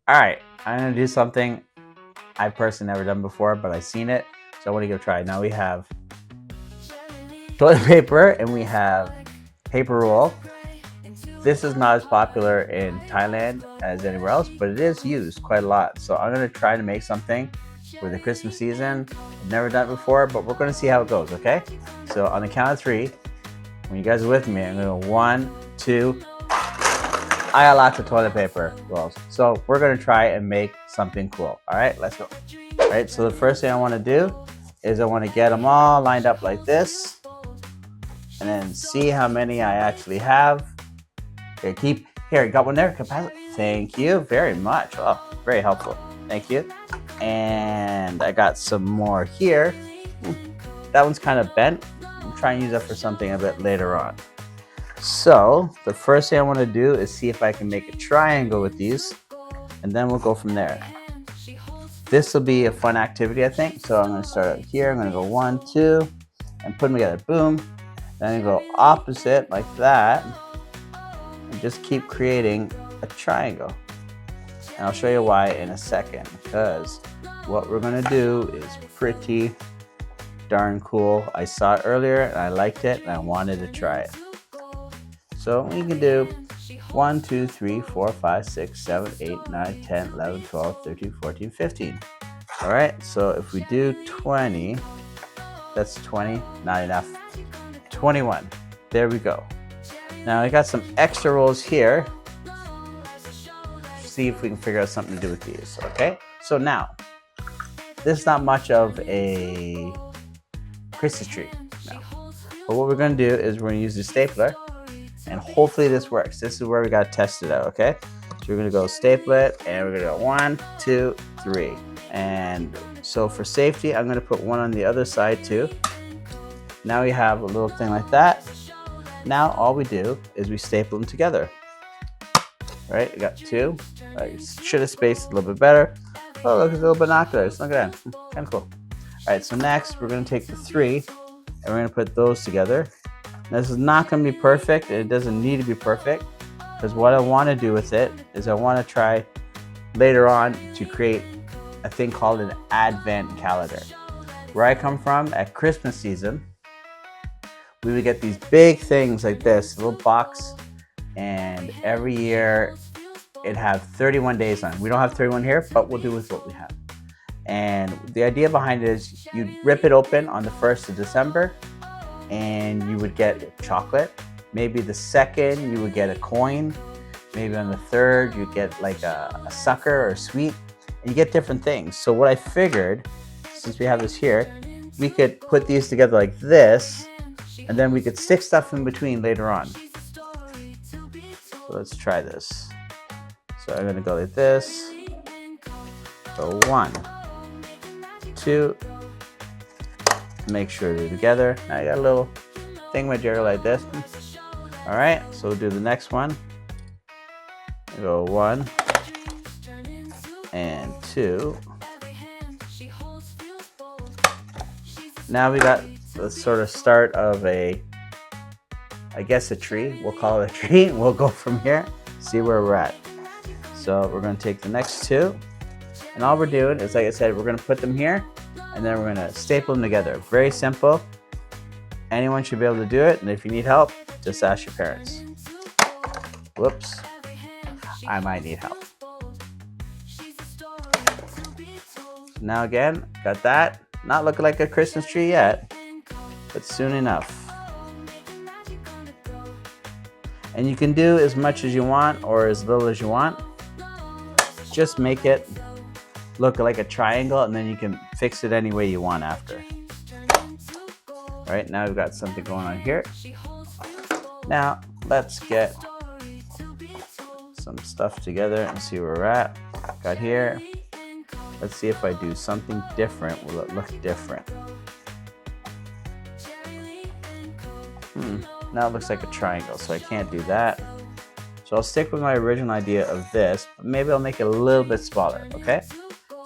All right, I'm gonna do something I've personally never done before, but I've seen it, so I want to give it a try. Now we have toilet paper and we have paper roll. This is not as popular in Thailand as anywhere else, but it is used quite a lot. So I'm gonna try to make something for the Christmas season. I've never done it before, but we're gonna see how it goes, okay? So on the count of 3, when you guys are with me, I'm gonna go 1, 2. I got lots of toilet paper rolls. So we're gonna try and make something cool. All right, let's go. All right, so the first thing I wanna do is I wanna get them all lined up like this and then see how many I actually have. Okay, here, got one there. Thank you very much. Oh, very helpful. Thank you. And I got some more here. That one's kind of bent. I'm trying to use that for something a bit later on. So the first thing I want to do is see if I can make a triangle with these, and then we'll go from there. This will be a fun activity, I think. So I'm going to start out here. I'm going to go 1, 2, and put them together. Boom. Then I'm going to go opposite like that, and just keep creating a triangle. And I'll show you why in a second, because what we're going to do is pretty darn cool. I saw it earlier and I liked it and I wanted to try it. So we can do 1, 2, 3, 4, 5, 6, 7, 8, 9, 10, 11, 12, 13, 14, 15. All right, so if we do 20, that's 20, not enough. 21, there we go. Now I got some extra rolls here. See if we can figure out something to do with these, okay? So now, this is not much of a Christmas tree now. But what we're gonna do is we're gonna use the stapler, and hopefully this works. This is where we gotta test it out, okay? So we're gonna go staple it, and we're gonna go 1, 2, 3. And so for safety, I'm gonna put one on the other side too. Now we have a little thing like that. Now all we do is we staple them together. Right, we got 2. I should have spaced a little bit better. Oh, look, it's a little binoculars. Look at that, kind of cool. All right, so next we're gonna take the 3 and we're gonna put those together. Now, this is not gonna be perfect, and it doesn't need to be perfect, because what I wanna do with it is I wanna try later on to create a thing called an advent calendar. Where I come from, at Christmas season, we would get these big things like this, a little box, and every year it'd have 31 days on it. We don't have 31 here, but we'll do with what we have. And the idea behind it is you'd rip it open on the 1st of December and you would get chocolate. Maybe the 2nd you would get a coin. Maybe on the 3rd you'd get like a sucker or a sweet. And you get different things. So what I figured, since we have this here, we could put these together like this, and then we could stick stuff in between later on. So let's try this. So I'm gonna go like this. So 1, 2, make sure they're together. Now I got a little thingamajigger like this. All right, so we'll do the next one. Go 1 and 2. Now we got the sort of start of I guess a tree. We'll call it a tree. We'll go from here, see where we're at. So we're gonna take the next 2. And all we're doing is, like I said, we're gonna put them here, and then we're gonna staple them together. Very simple. Anyone should be able to do it, and if you need help, just ask your parents. Whoops. I might need help. Now again, got that. Not looking like a Christmas tree yet, but soon enough. And you can do as much as you want or as little as you want. Just make it look like a triangle, and then you can fix it any way you want after. All right, now we've got something going on here. Now let's get some stuff together and see where we're at. Got here. Let's see if I do something different. Will it look different? Now it looks like a triangle, so I can't do that. So I'll stick with my original idea of this, but maybe I'll make it a little bit smaller, okay?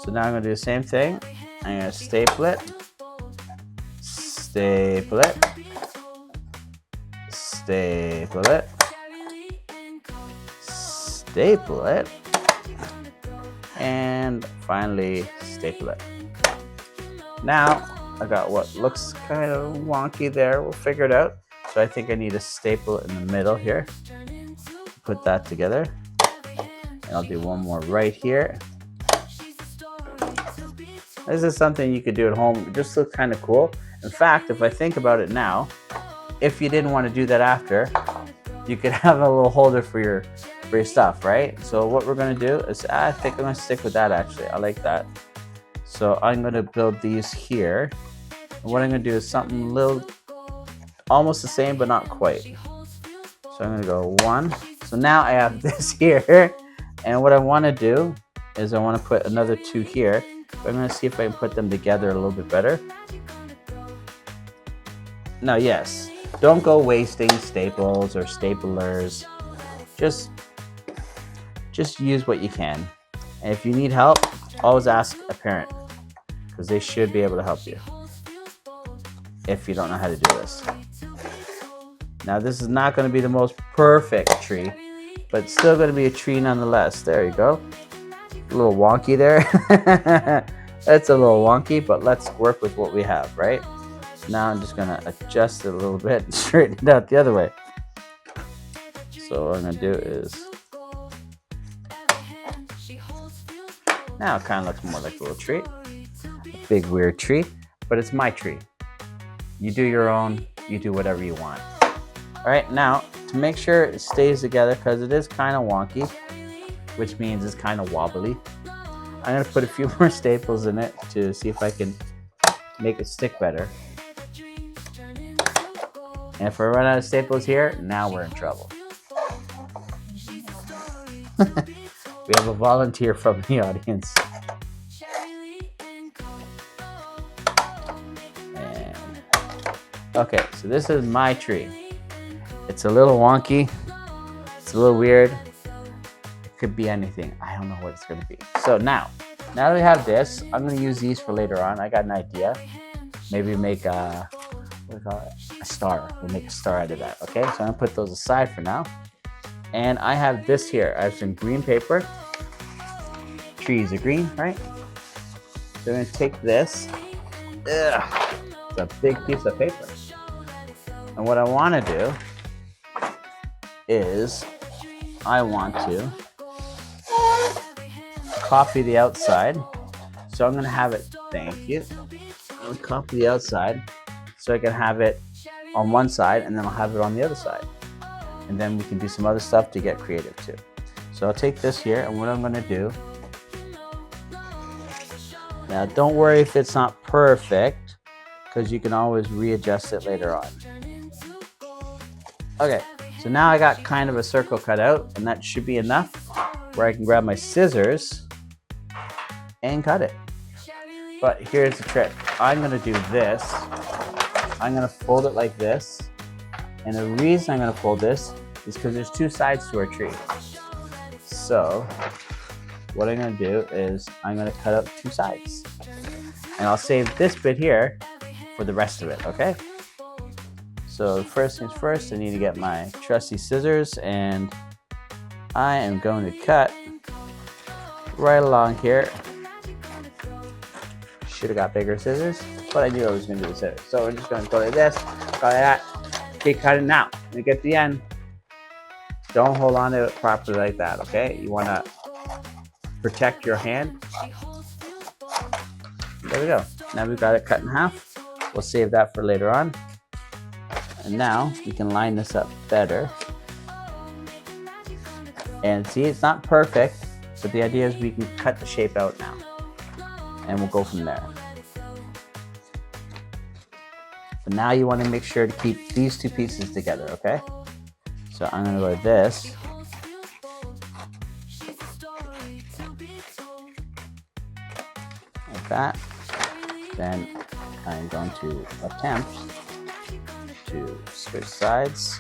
So now I'm gonna do the same thing. I'm gonna staple it, staple it, staple it, staple it, and finally staple it. Now I got what looks kind of wonky there. We'll figure it out. So I think I need a staple in the middle here. Put that together. And I'll do one more right here. This is something you could do at home. It just looks kind of cool. In fact, if I think about it now, if you didn't want to do that after, you could have a little holder for your stuff, right? So what we're going to do is, I think I'm going to stick with that actually. I like that. So I'm going to build these here. And what I'm going to do is something a little, almost the same, but not quite. So I'm going to go one. So now I have this here. And what I want to do is I want to put another two here. But I'm going to see if I can put them together a little bit better. Now, yes, don't go wasting staples or staplers. Just use what you can. And if you need help, always ask a parent, because they should be able to help you if you don't know how to do this. Now, this is not going to be the most perfect tree, but it's still going to be a tree nonetheless. There you go. A little wonky there. It's a little wonky, but let's work with what we have, right? Now I'm just gonna adjust it a little bit and straighten it out the other way. So what I'm gonna do is, now it kind of looks more like a little tree. A big weird tree, but it's my tree. You do your own, you do whatever you want. All right, now to make sure it stays together, because it is kind of wonky, which means it's kind of wobbly, I'm going to put a few more staples in it to see if I can make it stick better. And if I run out of staples here, now we're in trouble. We have a volunteer from the audience. And, okay, so this is my tree. It's a little wonky. It's a little weird. Could be anything. I don't know what it's going to be. So now that we have this, I'm going to use these for later on. I got an idea. Maybe make a, what do we call it? A star. We'll make a star out of that. Okay, so I'm going to put those aside for now. And I have this here. I have some green paper. Trees are green, right? So I'm going to take this. Ugh, it's a big piece of paper. And what I want to do is I want to copy the outside. So I'm going to have it, thank you. I'll copy the outside so I can have it on one side, and then I'll have it on the other side. And then we can do some other stuff to get creative too. So I'll take this here, and what I'm going to do, now don't worry if it's not perfect, because you can always readjust it later on. Okay, so now I got kind of a circle cut out, and that should be enough where I can grab my scissors and cut it. But here's the trick. I'm going to do this. I'm going to fold it like this. And the reason I'm going to fold this is because there's two sides to our tree. So what I'm going to do is I'm going to cut out two sides. And I'll save this bit here for the rest of it, okay? So first things first, I need to get my trusty scissors, and I am going to cut right along here. Should have got bigger scissors, but I knew I was going to do the scissors. So we're just going to go like this, go like that, keep cutting now. When you get to the end, don't hold on to it properly like that, okay? You want to protect your hand. There we go. Now we've got it cut in half. We'll save that for later on. And now we can line this up better. And see, it's not perfect, but the idea is we can cut the shape out now. And we'll go from there. But now you want to make sure to keep these two pieces together, okay? So I'm going to go like this. Like that. Then I'm going to attempt to switch sides.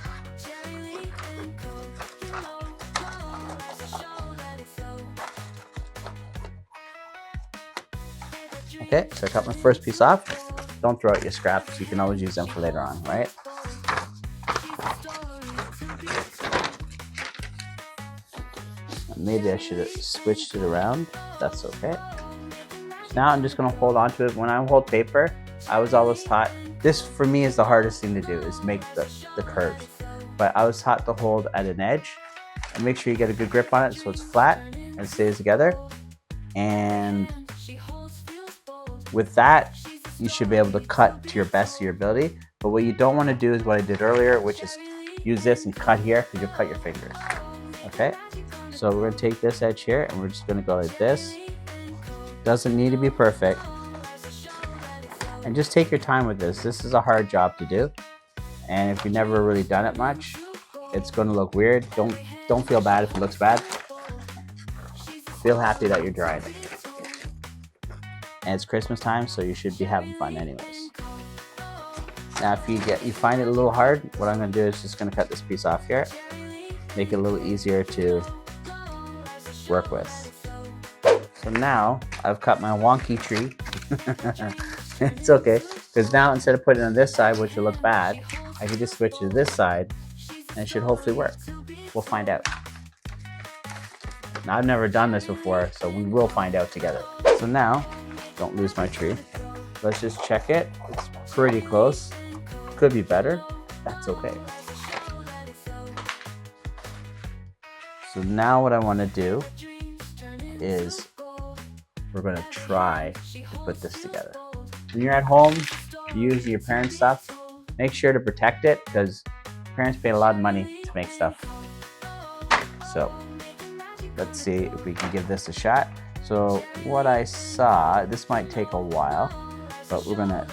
Okay, so I cut my first piece off. Don't throw out your scraps. You can always use them for later on, right? And maybe I should have switched it around. That's okay. So now I'm just gonna hold on to it. When I hold paper, I was always taught, this for me is the hardest thing to do, is make the curves. But I was taught to hold at an edge and make sure you get a good grip on it so it's flat and stays together. And with that, you should be able to cut to your best of your ability. But what you don't want to do is what I did earlier, which is use this and cut here, because you'll cut your fingers. Okay, so we're going to take this edge here and we're just going to go like this. Doesn't need to be perfect. And just take your time with this. This is a hard job to do. And if you've never really done it much, it's going to look weird. Don't feel bad if it looks bad. Feel happy that you're drying it. And it's Christmas time, so you should be having fun anyways. Now if you find it a little hard, what I'm going to do is just going to cut this piece off here. Make it a little easier to work with. So now I've cut my wonky tree. It's okay, because now instead of putting it on this side, which will look bad, I can just switch to this side and it should hopefully work. We'll find out. Now I've never done this before, so we will find out together. So now, don't lose my tree. Let's just check it. It's pretty close. Could be better. That's okay. So now what I want to do is we're going to try to put this together. When you're at home, you use your parents' stuff, make sure to protect it, because parents pay a lot of money to make stuff. So let's see if we can give this a shot. So what I saw, this might take a while, but we're gonna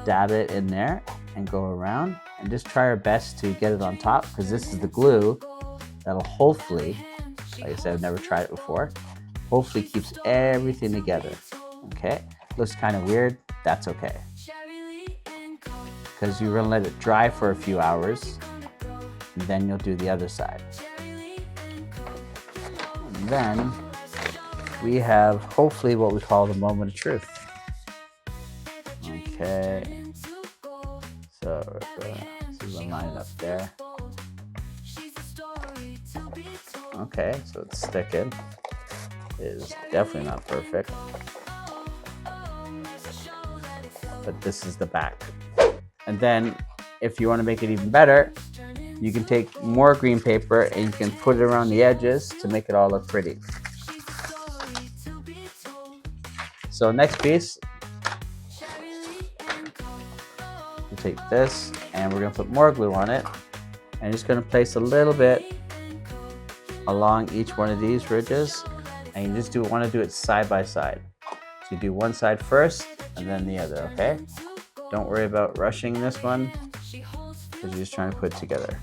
dab it in there and go around and just try our best to get it on top, because this is the glue that'll hopefully, like I said, I've never tried it before, hopefully keeps everything together. Okay, looks kind of weird. That's okay, because you're gonna let it dry for a few hours and then you'll do the other side. And then we have hopefully what we call the moment of truth. Okay, so we'll line it up there. Okay, so it's sticking. It is definitely not perfect, but this is the back. And then if you want to make it even better, you can take more green paper and you can put it around the edges to make it all look pretty. So next piece, we'll take this and we're going to put more glue on it, and just going to place a little bit along each one of these ridges, and you just want to do it side by side. So you do one side first and then the other, okay? Don't worry about rushing this one, because you're just trying to put it together.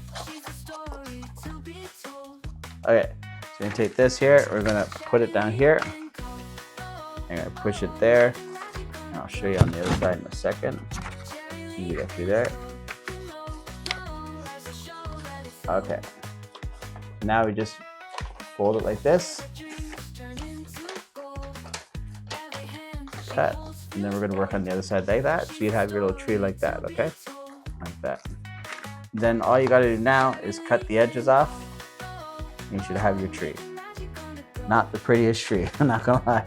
Okay, so we're gonna take this here, we're gonna put it down here. I'm gonna push it there, and I'll show you on the other side in a second. You can get through there. Okay, now we just fold it like this. Cut. And then we're going to work on the other side like that, so you'd have your little tree like that, okay? Like that. Then all you got to do now is cut the edges off, and you should have your tree. Not the prettiest tree, I'm not going to lie.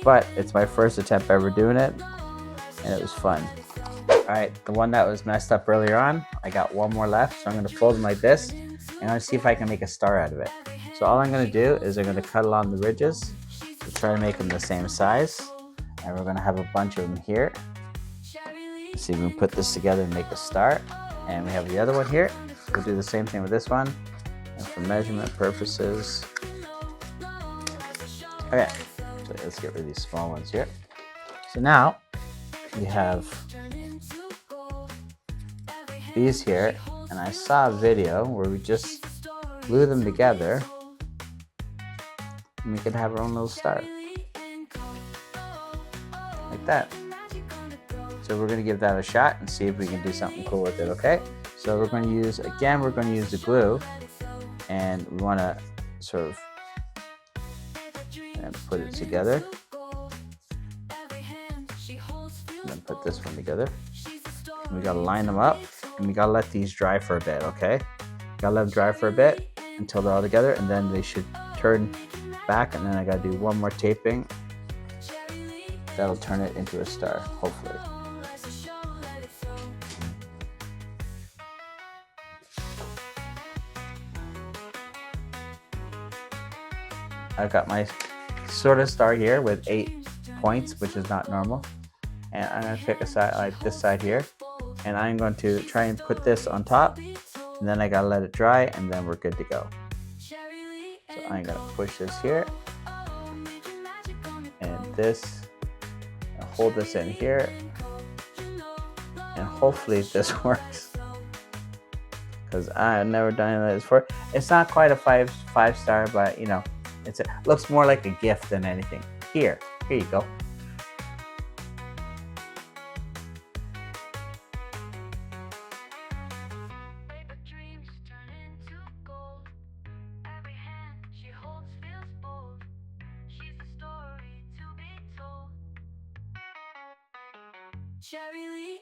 But it's my first attempt ever doing it, and it was fun. Alright, the one that was messed up earlier on, I got one more left, so I'm going to fold them like this, and I'm going to see if I can make a star out of it. So all I'm going to do is I'm going to cut along the ridges to try to make them the same size. And we're going to have a bunch of them here. Let's see if we can put this together and make a star. And we have the other one here. We'll do the same thing with this one. And for measurement purposes. Okay, so let's get rid of these small ones here. So now we have these here. And I saw a video where we just glue them together and we could have our own little star. Like that. So we're going to give that a shot and see if we can do something cool with it, okay? So we're going to use the glue, and we want to sort of put it together. And then put this one together. And we got to line them up, and we got to let these dry for a bit, okay? Got to let them dry for a bit until they're all together, and then they should turn back, and then I gotta do one more taping. That'll turn it into a star, hopefully. I've got my sort of star here with 8 points, which is not normal. And I'm going to pick a side like this side here, and I'm going to try and put this on top, and then I gotta let it dry, and then we're good to go. So I'm going to push this here, and this, and hold this in here, and hopefully this works, because I've never done this before. It's not quite a five star, but you know, it looks more like a gift than anything. Here you go. Cherry